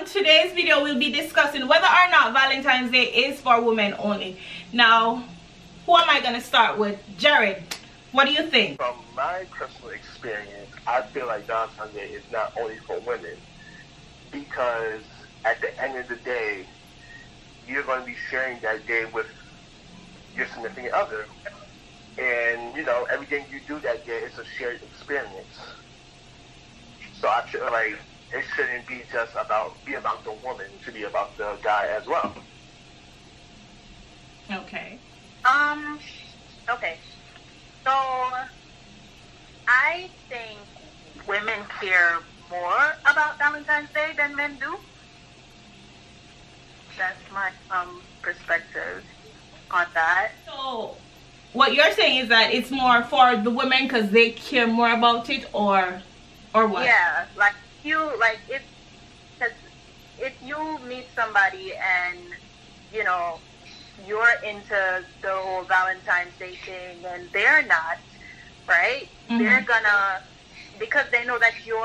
on today's video we'll be discussing whether or not Valentine's Day is for women only. Now, who am I going to start with? Jared, what do you think? From my personal experience, I feel like Valentine's Day is not only for women, because at the end of the day, you're going to be sharing that day with your significant other. And, you know, everything you do that day is a shared experience. So I feel like it shouldn't be just about the woman. It should be about the guy as well. Okay. Okay. So I think women care more about Valentine's Day than men do. That's my perspective on that. So what you're saying is that it's more for the women because they care more about it, or what? Yeah, like if you meet somebody and, you know, you're into the whole Valentine's Day thing and they're not, right? Mm-hmm. They're gonna, because they know that you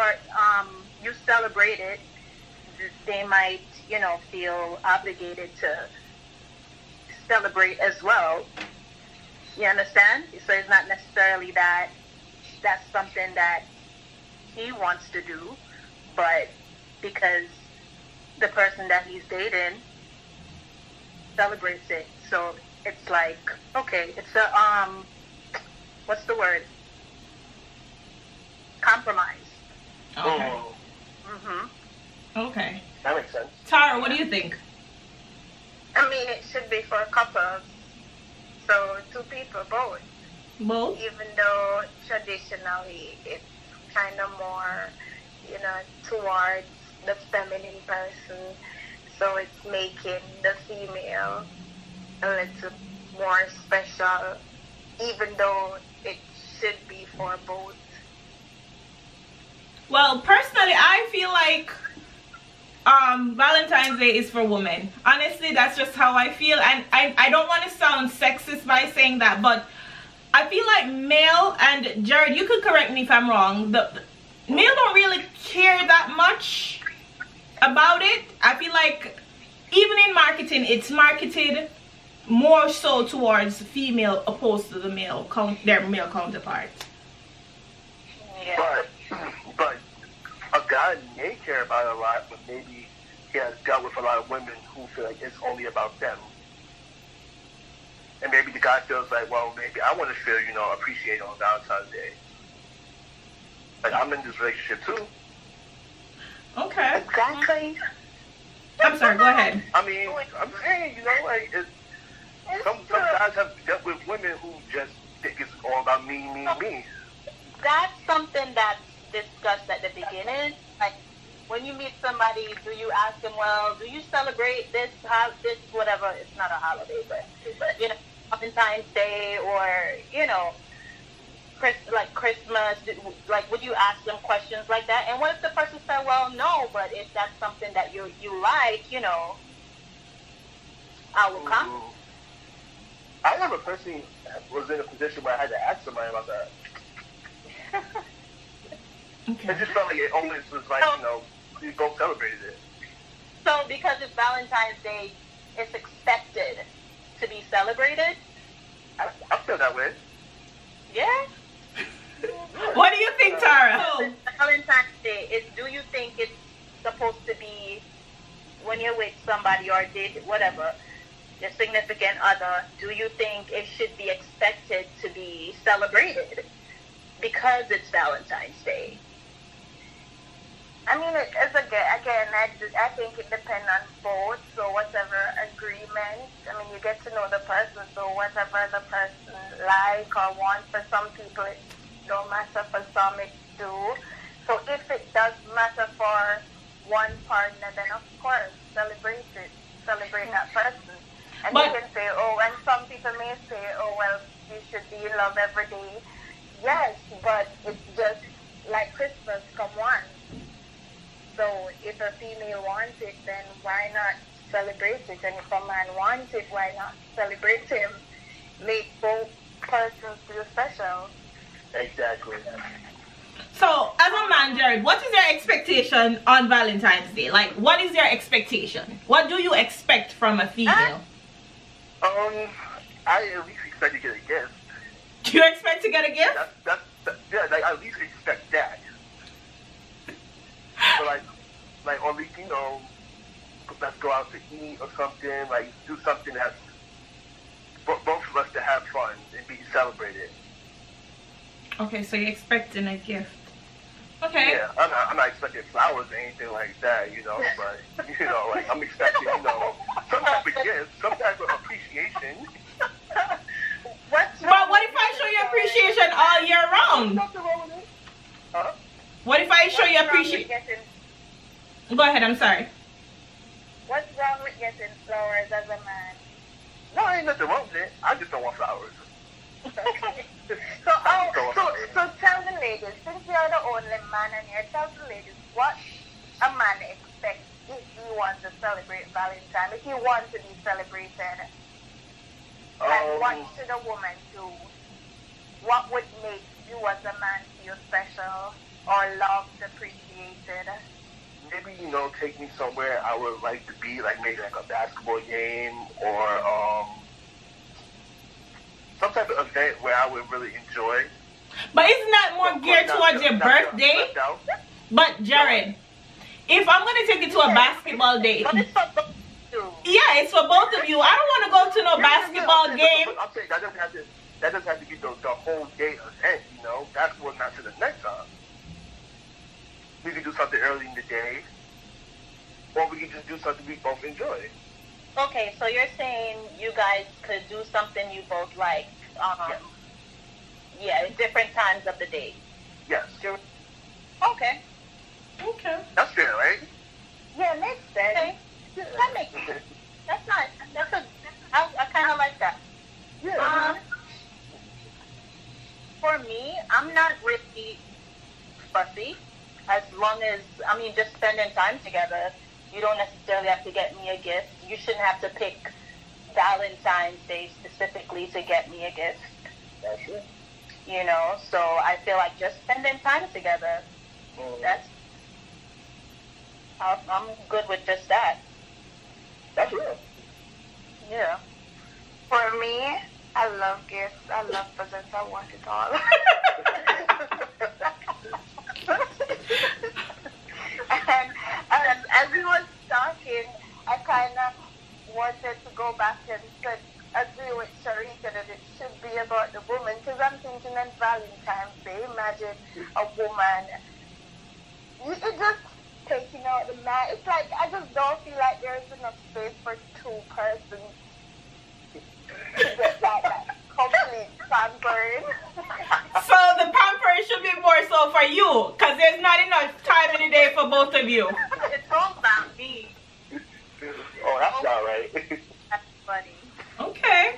celebrate it, they might, you know, feel obligated to celebrate as well. You understand? So it's not necessarily that that's something that he wants to do, but because the person that he's dating celebrates it. So it's like, okay, it's a, what's the word? Compromise. Okay. Mm-hmm. Okay. That makes sense. Tara, what do you think? I mean, it should be for couples. So two people, both. Both? Even though traditionally it's kind of more, you know, towards the feminine person. So it's making the female a little more special, even though it should be for both. Well, personally, I feel like Valentine's Day is for women. Honestly, that's just how I feel. And I don't want to sound sexist by saying that, but I feel like male, and Jared, you could correct me if I'm wrong, the male don't really care that much about it. I feel like even in marketing, it's marketed more so towards female opposed to the their male counterparts. Yeah. But a guy may care about it a lot, but maybe he has dealt with a lot of women who feel like it's only about them. And maybe the guy feels like, well, maybe I want to feel, you know, appreciated on Valentine's Day. Like, I'm in this relationship too. Okay. Exactly. I'm sorry, go ahead. I mean, I'm saying, you know, like, some guys have dealt with women who just think it's all about me. That's something that's discussed at the beginning. Like, when you meet somebody, do you ask them, well, do you celebrate this, whatever, it's not a holiday, but you know, Valentine's Day, or, you know, Christmas, like, would you ask them questions like that? And what if the person said, well, no, but if that's something that you like, you know, I will come. I never personally was in a position where I had to ask somebody about that. Okay. It just felt like it always was like, you know, you both celebrated it. So because it's Valentine's Day, it's expected to be celebrated? I feel that way. Yeah. What do you think, Tara? Valentine's Day, do you think it's supposed to be when you're with somebody or date, whatever, your significant other, do you think it should be expected to be celebrated because it's Valentine's Day? I mean, it's again, I think it depends on both. So whatever agreement, I mean, you get to know the person. So whatever the person like or wants, for some people it don't matter, for some it do. So if it does matter for one partner, then of course celebrate that person. And you can say, oh, and some people may say, oh, well, you should be in love every day. Yes, but it's just like Christmas, come once. So if a female wants it, then why not celebrate it? And if a man wants it, why not celebrate him? Make both persons feel special. Exactly. So, as a man, Jared, what is your expectation on Valentine's Day? Like, what is your expectation? What do you expect from a female? I at least expect to get a gift. Do you expect to get a gift? Yeah, like, I at least expect that. So, like, or at least, you know, let's go out to eat or something, like, do something that's both of us to have fun and be celebrated. Okay, so you're expecting a gift. Okay. Yeah, I'm not expecting flowers or anything like that, you know, but, you know, like, I'm expecting, you know, some type of gift, some type of appreciation. But what if I show you appreciation all year round? Nothing wrong with it. Huh? What if I show you appreciation? Go ahead, I'm sorry. What's wrong with getting flowers as a man? No, ain't nothing wrong with it. I just don't want flowers. So tell the ladies, since you're the only man and here, tell the ladies what a man expects if he wants to celebrate Valentine, if he wants to be celebrated. And what should a woman do? What would make you as a man feel special or loved, appreciated? Maybe, you know, take me somewhere I would like to be, like maybe like a basketball game or some type of event where I would really enjoy. But isn't that more geared towards your birthday? But Jared, if I'm gonna take you to a basketball date, yeah, it's for both of you. I don't want to go to no basketball game. I'm saying that doesn't have to be the whole day event, you know. Basketball not to the next time. We can do something early in the day, or we can just do something we both enjoy. Okay, so you're saying you guys could do something you both like, yeah, at different times of the day. Yes. Okay. Okay. That's fair, right? Yeah, makes sense. Okay. That makes sense. That's nice. I kind of like that. Yeah. For me, I'm not really fussy. As long as, I mean, just spending time together. You don't necessarily have to get me a gift. You shouldn't have to pick Valentine's Day specifically to get me a gift. That's it. You know, so I feel like just spending time together, I'm good with just that. That's real. Yeah. For me, I love gifts. I love presents. I want it all. and as we were talking, I kind of wanted to go back and agree with Sharika that it should be about the woman, because I'm thinking on Valentine's Day, imagine a woman, it just taking out the man. It's like, I just don't feel like there's enough space for two persons to get that complete pampering. So the pampering should be more so for you, because there's not enough time in the day for both of you. It's all about me. Oh, that's all right. That's funny. Okay.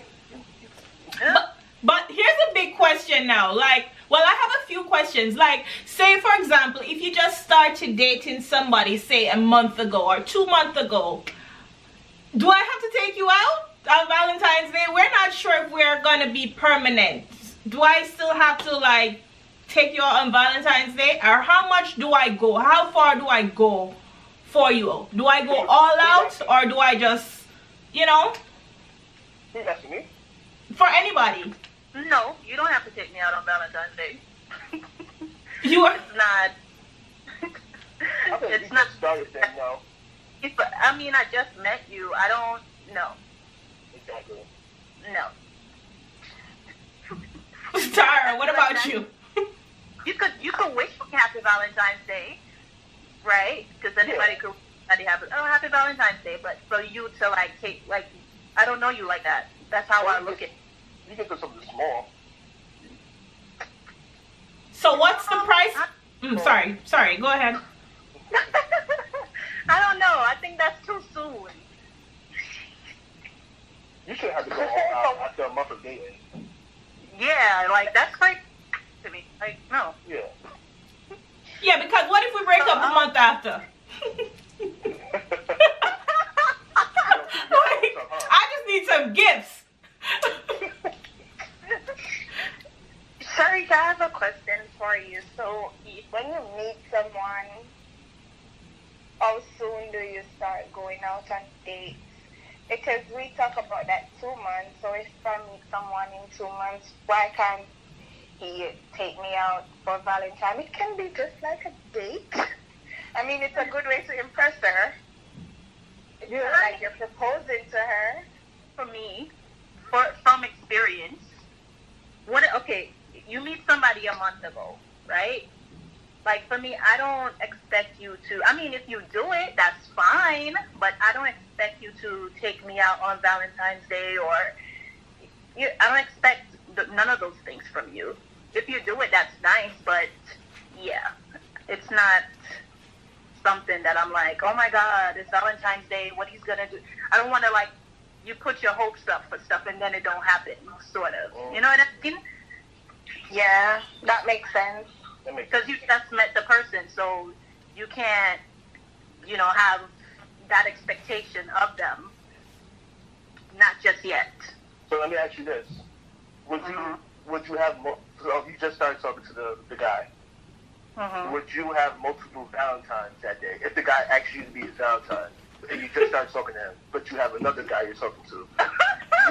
But here's a big question now. Like, well, I have a few questions. Like, say, for example, if you just started dating somebody, say, a month ago or 2 months ago, do I have to take you out on Valentine's Day? We're not sure if we're going to be permanent. Do I still have to, like, take you out on Valentine's Day? Or how much do I go? How far do I go for you? Do I go all out, or do I just, you know? Who's asking me? For anybody. No, you don't have to take me out on Valentine's Day. You are not. It's not started then, no. I mean, I just met you. I don't know. Exactly. No. Tara, what about you? You could wish me happy Valentine's Day, right? Because anybody could have happy Valentine's Day, but for you to like take, like, I don't know you like that. That's how I look at it. You can do something small. So what's the price? Sorry, go ahead. I don't know. I think that's too soon. You should have to go all out after a month of dating. Yeah, like, that's like, to me. Like, no. Yeah. Yeah, because what if we break up a month after? I just need some gifts. Sharika, I have a question for you. So when you meet someone, how soon do you start going out on dates? Because we talk about that 2 months. So if I meet someone in 2 months, why can't he take me out for Valentine? It can be just like a date. I mean, it's a good way to impress her. It's not like you're proposing to her. For me, from experience, okay, you meet somebody a month ago, right? Like, for me, I don't expect you to, I mean, if you do it, that's fine, but I don't expect you to take me out on Valentine's Day, or I don't expect none of those things from you. If you do it, that's nice, but yeah, it's not something that I'm like, oh my God, it's Valentine's Day, what he's gonna do. I don't want to, like, you put your hopes up for stuff and then it don't happen, sort of. You know what I mean? Yeah, that makes sense. Because you just met the person, so you can't, have that expectation of them. Not just yet. So let me ask you this: would you have? So you just started talking to the guy. Would you have multiple Valentines that day if the guy asked you to be his Valentine and you just started talking to him, but you have another guy you're talking to?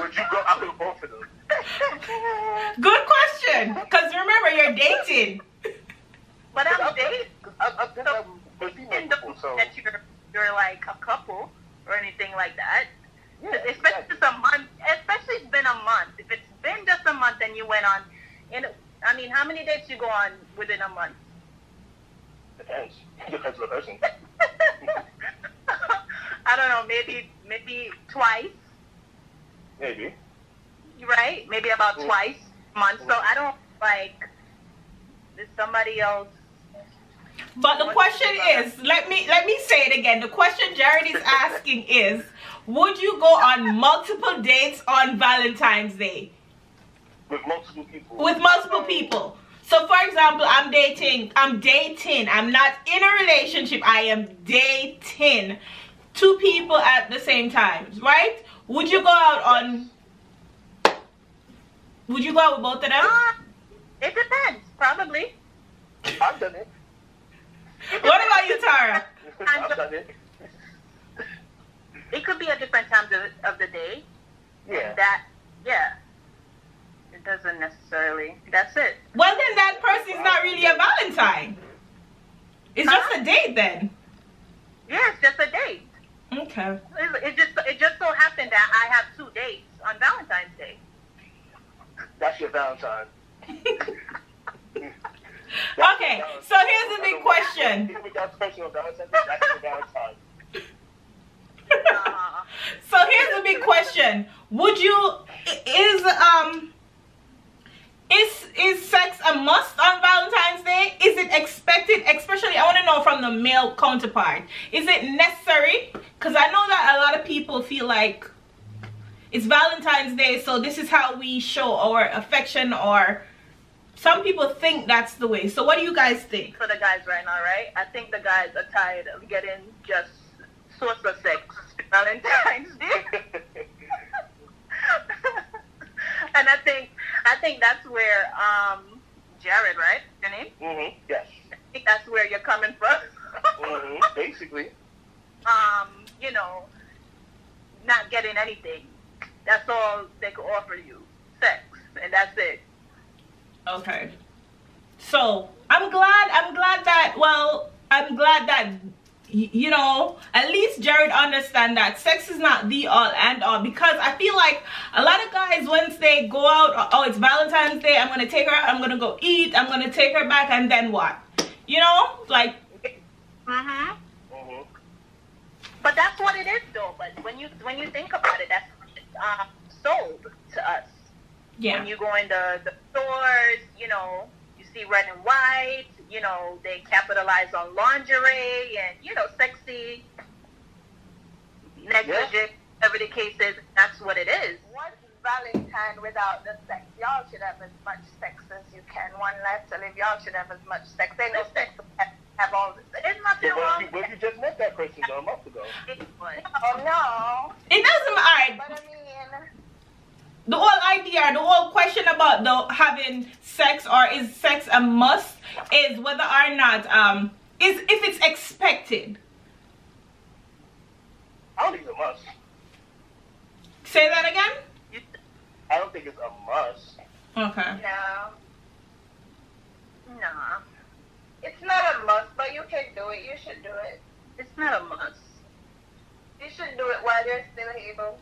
Would you go out with both of them? Good question. Because remember, you're dating. But I'm dating. I've been with people, so that you're like a couple or anything like that. Yeah, especially just a month. Especially it's been a month. If it's been just a month and you went on, I mean, how many dates you go on within a month? Depends. Depends on the person. I don't know. Maybe twice. Maybe. Right? Maybe about twice a month. So I don't like. Is somebody else? But the question is, let me say it again. The question Jared is asking is, would you go on multiple dates on Valentine's Day? With multiple people. With multiple people. So for example, I'm dating. I'm not in a relationship. I am dating 2 people at the same time, right? Would you go out with both of them? It depends. Probably. I've done it. What about you, Tara? I've done it. It could be at different times of the day. Yeah. It doesn't necessarily. That's it. Well, then that person's not really a Valentine. It's just a date then. Yeah, it's just a date. Okay. It just so happened that I have 2 dates on Valentine's Day. That's your Valentine. Okay, so here's the big question. That's personal Valentine. That's your Valentine. So here's the big question: would you is sex a must on Valentine's Day? Is it expected? Especially, I want to know from the male counterpart. Is it necessary? Because I know that a lot of people feel like it's Valentine's Day, so this is how we show our affection, or some people think that's the way. So what do you guys think? For the guys right now, right? I think the guys are tired of getting just source of sex Valentine's Day. And I think that's where Jared, right? Your name? Yes. I think that's where you're coming from. Basically. Not getting anything. That's all they can offer you. Sex. And that's it. Okay. So I'm glad that at least Jared understand that sex is not the all and all, because I feel like a lot of guys, once they go out, oh, it's Valentine's Day, I'm gonna take her out, I'm gonna go eat, I'm gonna take her back, and then what? Like. But that's what it is, though. But when you think about it, that's sold to us. Yeah. When you go in the stores, you see red and white, they capitalize on lingerie and, sexy, negligent, whatever the case is, that's what it is. What's Valentine without the sex? Y'all should have as much sex as you can. One life to live, y'all should have as much sex. Ain't no sex to have all this. There's nothing wrong. Well, you just met that person a month ago. Oh, no. It doesn't matter. But I mean, the whole idea, the whole question about the having sex, or is sex a must, is whether or not is if it's expected. I don't think it's a must. Say that again? I don't think it's a must. Okay. No. It's not a must, but you can do it. You should do it. It's not a must. You should do it while you're still able.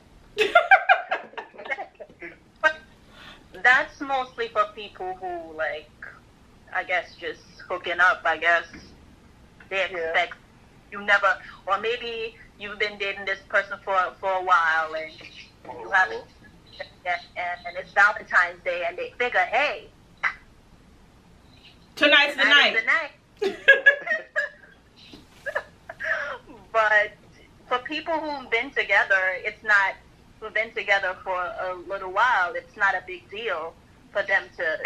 But that's mostly for people who, like, I guess just hooking up, I guess. They expect you never, or maybe you've been dating this person for a while and you haven't, and it's Valentine's Day and they figure, hey, tonight's the night. But for people who've been together, who've been together for a little while, it's not a big deal for them to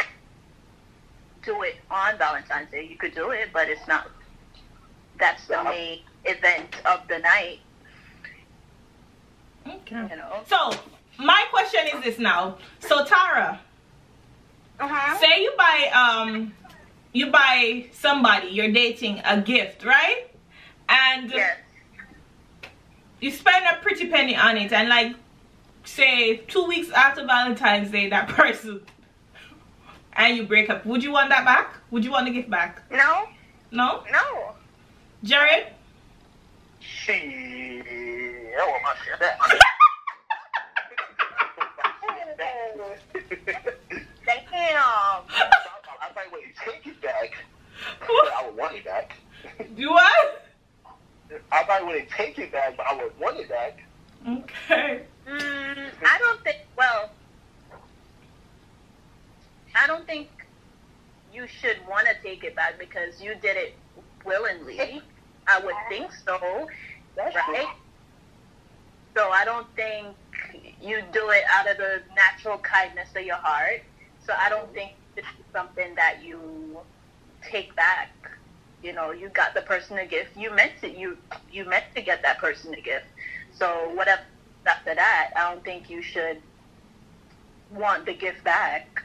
do it on Valentine's Day. You could do it, but it's not, that's the main event of the night. Okay. You know? So, my question is this now. So, Tara, say you buy somebody you're dating a gift, right? And you spend a pretty penny on it, and like, say 2 weeks after Valentine's Day, that person, and you break up. Would you want that back? Would you want the gift back? No. No? No. Jared? Shit. I want my shit back. Damn. I might want to take it back, but I would want it back. Do what? I might want to take it back, but I would want it back. Okay. I don't think you should want to take it back because you did it willingly. I would think so. That's right? true. So I don't think you do it out of the natural kindness of your heart. So I don't think this is something that you take back. You know, you got the person a gift. You meant to get that person a gift. So whatever after that, I don't think you should want the gift back.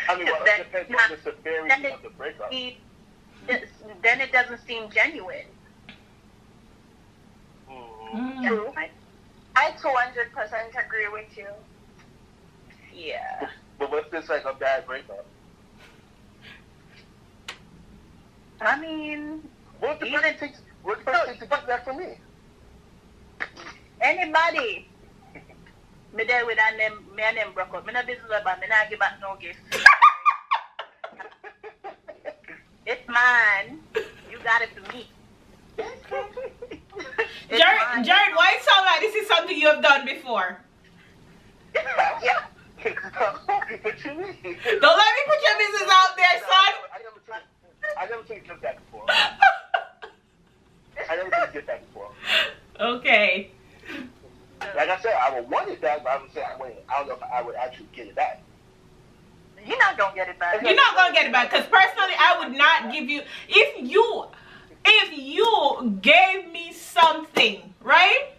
I mean, well, it depends on the severity of the breakup. Then it doesn't seem genuine. True. I 200% agree with you. Yeah. But what's this like a bad breakup? I mean, What the person takes to get that from me? anybody. Me there with that name, me and them broke up. Me no business about me not give back no gift. It's mine. You got it for me. Jared, why it sound like this is something you have done before? Yeah. What you mean? Don't let me put your business out there, son. I never took a gift back before. I never took a gift back before. Okay. Like I said, I would want it back, but I would say I don't know if I would actually get it back. You're not gonna get it back. You're not gonna get it back, because personally I would not give you, if you gave me something, right?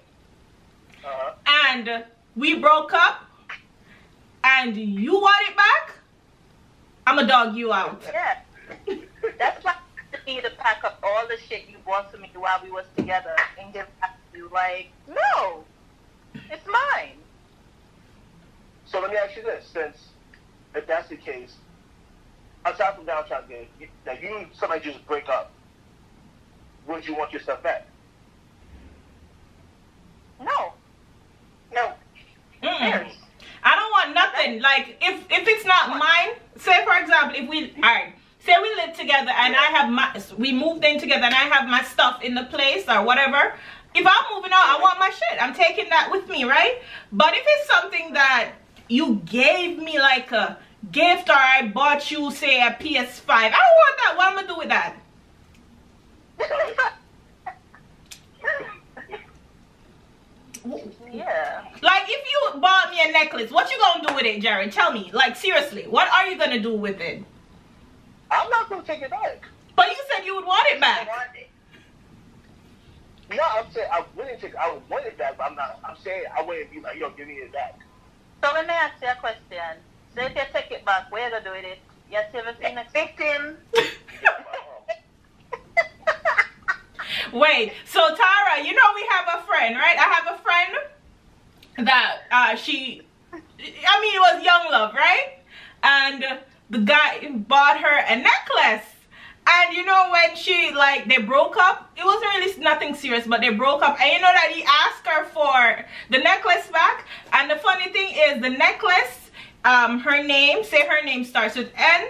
And we broke up and you want it back, I'ma dog you out. Yeah. That's why I need to pack up all the shit you bought for me while we was together and give it back to you. Like, no, it's mine. So let me ask you this, since if that's the case, aside from Valentine's Day, that somebody just break up, would you want your stuff back? No. No. I don't want nothing. Like, if it's not mine, say for example, say we live together and we moved in together and I have my stuff in the place or whatever. If I'm moving out, I want my shit. I'm taking that with me, right? But if it's something that you gave me like a gift, or I bought you, say, a PS5, I don't want that. What am I gonna do with that? Yeah. Like, if you bought me a necklace, what you gonna do with it, Jared? Tell me. Like, seriously, what are you gonna do with it? I'm not gonna take it back. But you said you would want it back. No, I'm saying I would want it back, but I'm saying I wouldn't be like, yo, give me it back. So So let me ask you a question. So if you take it back, where you gonna do with it? You still have a next Victim. Wait, so Tara, you know we have a friend, right? I have a friend that she, I mean, it was young love, right? And the guy bought her a necklace. And you know, when she, like, they broke up, it wasn't really nothing serious, but they broke up. And you know that he asked her for the necklace back. And the funny thing is, the necklace, her name, say her name starts with N.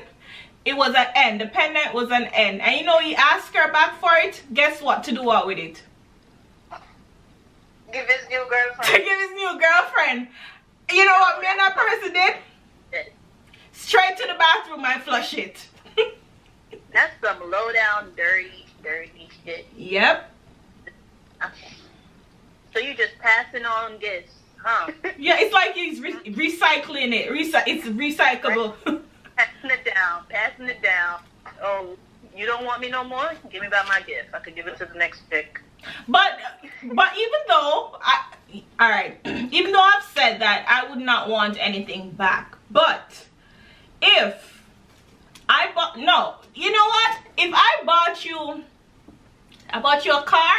It was an N. The pendant was an N. And you know, he asked her back for it. Guess what? To do what with it? Give his new girlfriend. To give his new girlfriend. You know what me and that person did? Straight to the bathroom and flush it. That's some low down, dirty shit. Yep. So you just passing on gifts, huh? Yeah, it's like he's recycling it. It's recyclable. Passing it down. Oh, you don't want me no more? Give me back my gift. I could give it to the next chick. But even though even though I've said that I would not want anything back, but if I bought, no, you know what? If I bought you a car,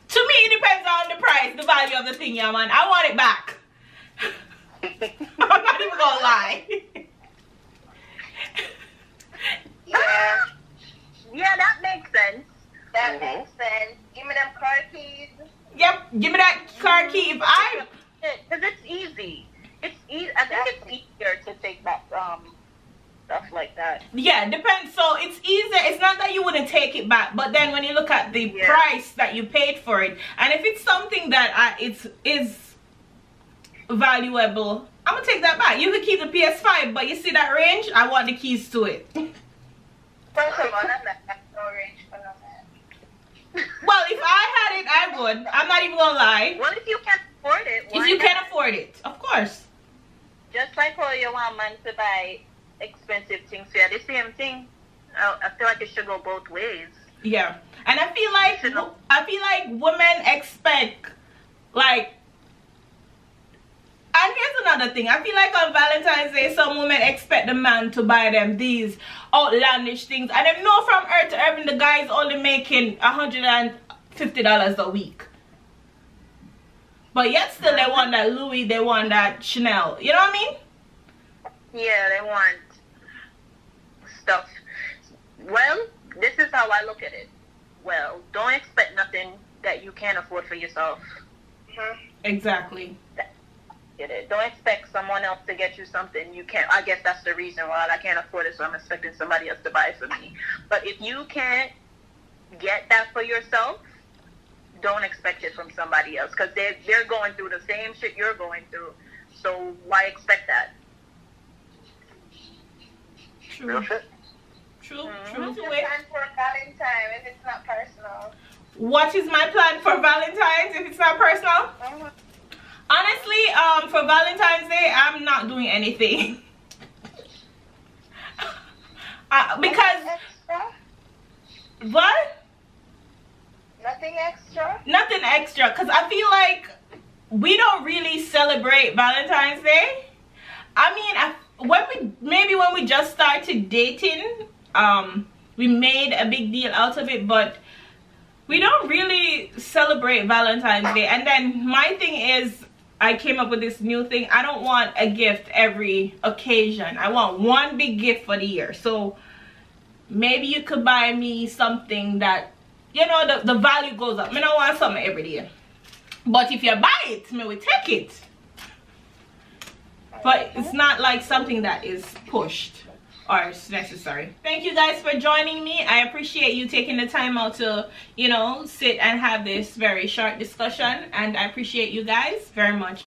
to me it depends on the price, the value of the thing, yeah, man. I want it back. I'm not even gonna lie. Yeah, that makes sense. That makes sense. Give me them car keys. Yep, give me that car key. If I, because it's easy. It's easy. I think it's easier to take back stuff like that. Yeah, depends. So it's easier. It's not that you wouldn't take it back, but then when you look at the price that you paid for it, and if it's something that is valuable, I'm gonna take that back. You could keep the PS5, but you see that range? I want the keys to it. First of all, I'm not no range for no man. Well, if I had it, I would. I'm not even gonna lie. What if you can't afford it? If you can't afford it, of course. Just like how you want man to buy expensive things, yeah, the same thing. I feel like it should go both ways. Yeah, and I feel like women expect, like, and here's another thing. I feel like on Valentine's Day, some women expect the man to buy them these outlandish things, and they know from earth to heaven the guy is only making $150 a week. But yet still they want that Louis, they want that Chanel. You know what I mean? Yeah, they want stuff. Well, this is how I look at it. Well, don't expect nothing that you can't afford for yourself. Exactly. Get it. Don't expect someone else to get you something you can't. I guess that's the reason why I can't afford it, so I'm expecting somebody else to buy it for me. But if you can't get that for yourself, don't expect it from somebody else, because they're going through the same shit you're going through. So why expect that? Real shit. True. What's your plan for Valentine if it's not personal? What is my plan for Valentine's if it's not personal? Honestly, for Valentine's Day, I'm not doing anything. Because extra? What? Nothing extra? Nothing extra, because I feel like we don't really celebrate Valentine's Day. I mean, when we just started dating, we made a big deal out of it, but we don't really celebrate Valentine's Day. And then my thing is, I came up with this new thing. I don't want a gift every occasion. I want one big gift for the year. So maybe you could buy me something that, you know, the value goes up. I don't want something every day. But if you buy it, me will take it. But it's not like something that is pushed or is necessary. Thank you guys for joining me. I appreciate you taking the time out to, you know, sit and have this very short discussion. And I appreciate you guys very much.